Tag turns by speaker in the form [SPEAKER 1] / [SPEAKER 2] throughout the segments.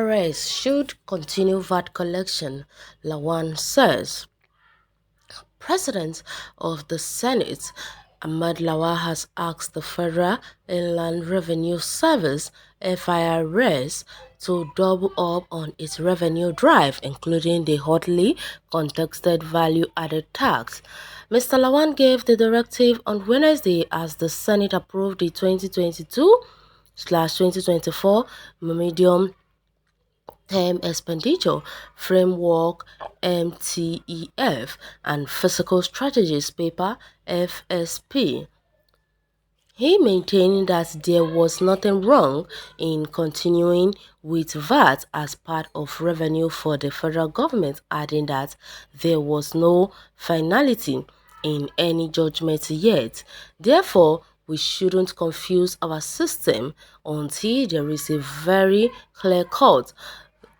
[SPEAKER 1] FIRS should continue VAT collection, Lawan says. President of the Senate, Ahmed Lawal, has asked the Federal Inland Revenue Service (FIRS) to double up on its revenue drive, including the hotly contested value-added tax. Mr. Lawan gave the directive on Wednesday as the Senate approved the 2022/2024 medium term expenditure framework (MTEF) and fiscal strategies paper (FSP). He maintained that there was nothing wrong in continuing with VAT as part of revenue for the federal government, adding that there was no finality in any judgment yet. Therefore, we shouldn't confuse our system until there is a very clear-cut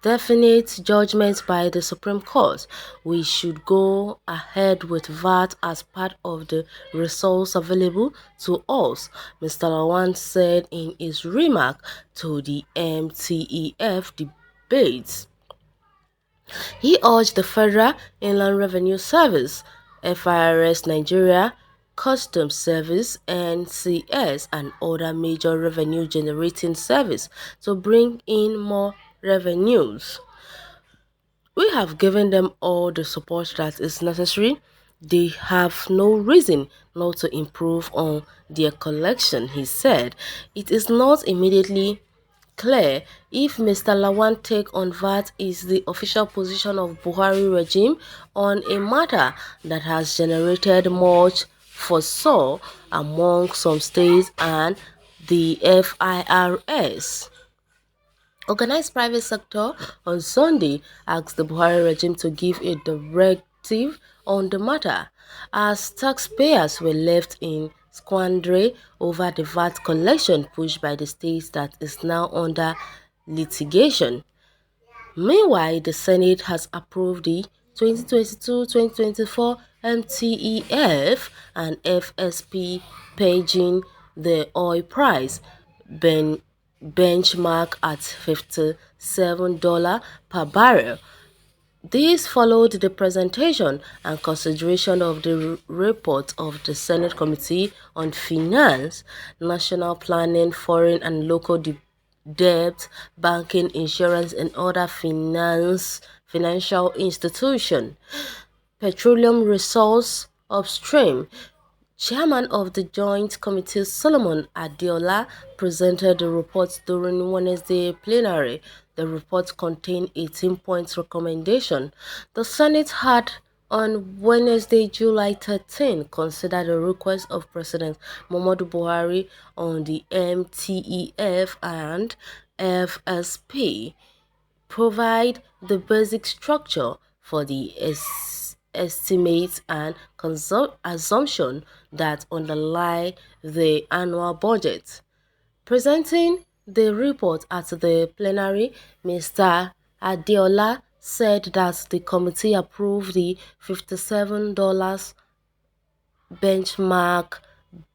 [SPEAKER 1] definite judgment by the Supreme Court. We should go ahead with VAT as part of the resource available to us, Mr. Lawan said in his remark to the MTEF debate. He urged the Federal Inland Revenue Service, FIRS Nigeria, Customs Service (NCS) and other major revenue-generating services to bring in more revenues. We have given them all the support that is necessary. They have no reason not to improve on their collection, he said. It is not immediately clear if Mr. Lawan's take on VAT is the official position of Buhari regime on a matter that has generated much furore among some states and the FIRS. Organized private sector on Sunday asked the Buhari regime to give a directive on the matter, as taxpayers were left in quandary over the VAT collection pushed by the state that is now under litigation. Meanwhile, the Senate has approved the 2022-2024 MTEF and FSP, paging the oil price benchmark at $57 per barrel. This followed the presentation and consideration of the report of the Senate Committee on Finance, National Planning, Foreign and Local Debt, Banking, Insurance and other financial institutions. Petroleum Resource Upstream Chairman of the Joint Committee Solomon Adeola presented the report during Wednesday plenary. The report contained 18-point recommendation. The Senate had on Wednesday, July 13, considered the request of President Muhammadu Buhari on the MTEF and FSP, provide the basic structure for the estimates and assumption that underlie the annual budget. Presenting the report at the plenary, Mr. Adeola said that the committee approved the $57 benchmark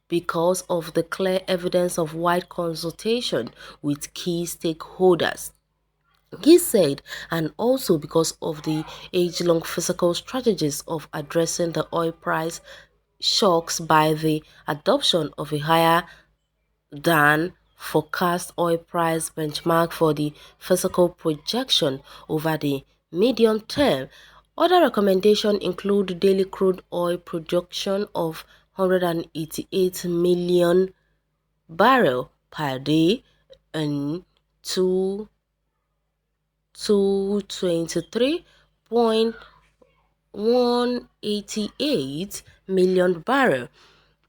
[SPEAKER 1] because of the clear evidence of wide consultation with key stakeholders. He said, and also because of the age-long fiscal strategies of addressing the oil price shocks by the adoption of a higher than forecast oil price benchmark for the fiscal projection over the medium term. Other recommendations include daily crude oil production of 188 million barrels per day and 23.188 million barrels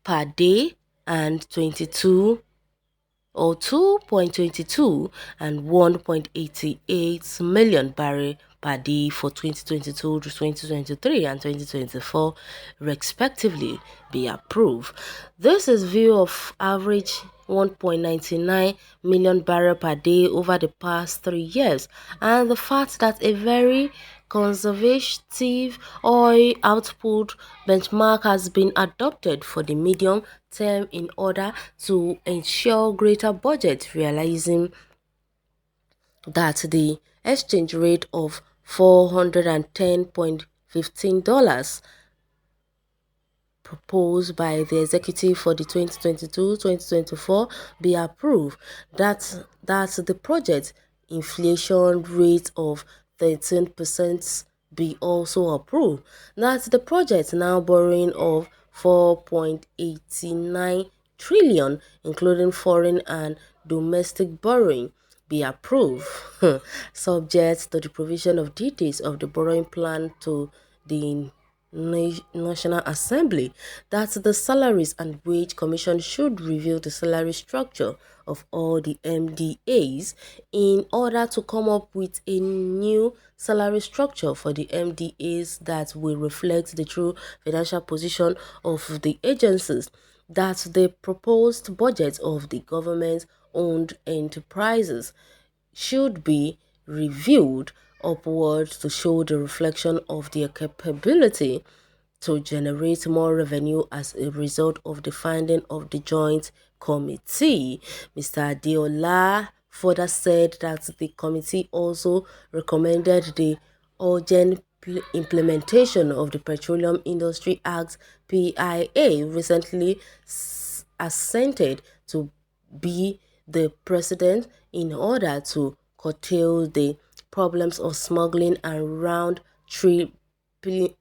[SPEAKER 1] per day and 2.22 and 1.88 million barrels per day for 2022 to 2023 and 2024 respectively be approved. This is view of average 1.99 million barrels per day over the past 3 years, and the fact that a very conservative oil output benchmark has been adopted for the medium term in order to ensure greater budget, realizing that the exchange rate of $410.15 proposed by the executive for the 2022-2024 be approved. That's the project inflation rate of 13% be also approved. That's the project now borrowing of 4.89 trillion, including foreign and domestic borrowing, be approved, subject to the provision of details of the borrowing plan to the National Assembly. That the Salaries and Wage Commission should review the salary structure of all the MDAs in order to come up with a new salary structure for the MDAs that will reflect the true financial position of the agencies. That the proposed budget of the government-owned enterprises should be reviewed upwards to show the reflection of their capability to generate more revenue as a result of the finding of the Joint Committee. Mr. Adeola further said that the committee also recommended the urgent implementation of the Petroleum Industry Act PIA recently assented to be the precedent in order to curtail the problems of smuggling and round tripling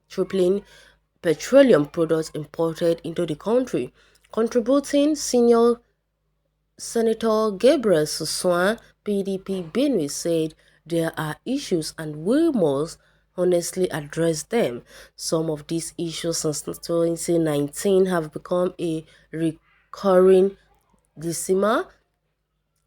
[SPEAKER 1] petroleum products imported into the country. Contributing senior Senator Gabriel Suswan, PDP Benue, said there are issues and we must honestly address them. Some of these issues since 2019 have become a recurring dilemma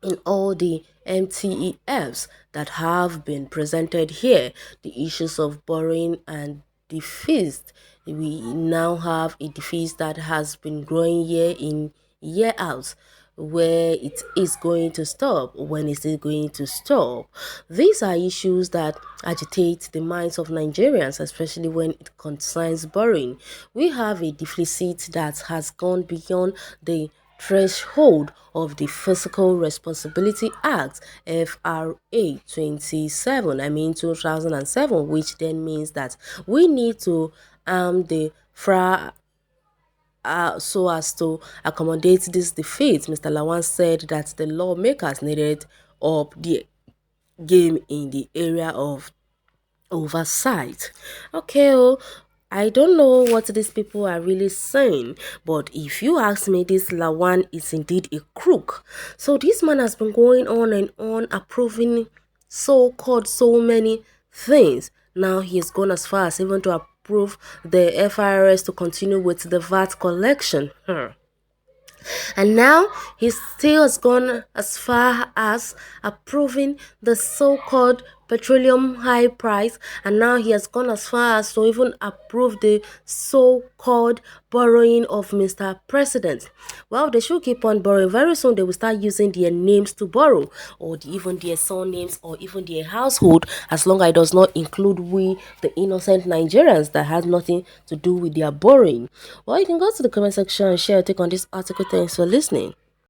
[SPEAKER 1] in all the MTEFs that have been presented here. The issues of borrowing and deficit. We now have a deficit that has been growing year in, year out. Where it is going to stop? When is it going to stop? These are issues that agitate the minds of Nigerians, especially when it concerns borrowing. We have a deficit that has gone beyond the threshold of the Fiscal Responsibility Act FRA 2007, which then means that we need to arm the FRA so as to accommodate this defeat. Mr. Lawan said that the lawmakers needed up the game in the area of oversight. Okay, I don't know what these people are really saying, but if you ask me, this Lawan is indeed a crook. So this man has been going on and on approving so-called so many things. Now he has gone as far as even to approve the FIRS to continue with the VAT collection. And now he still has gone as far as approving the so-called petroleum high price, and now he has gone as far as to even approve the so-called borrowing of Mr. President. Well, they should keep on borrowing. Very soon they will start using their names to borrow, or even their surnames, or even their household, as long as it does not include we, the innocent Nigerians that has nothing to do with their borrowing. Well, you can go to the comment section and share your take on this article. Thanks for listening.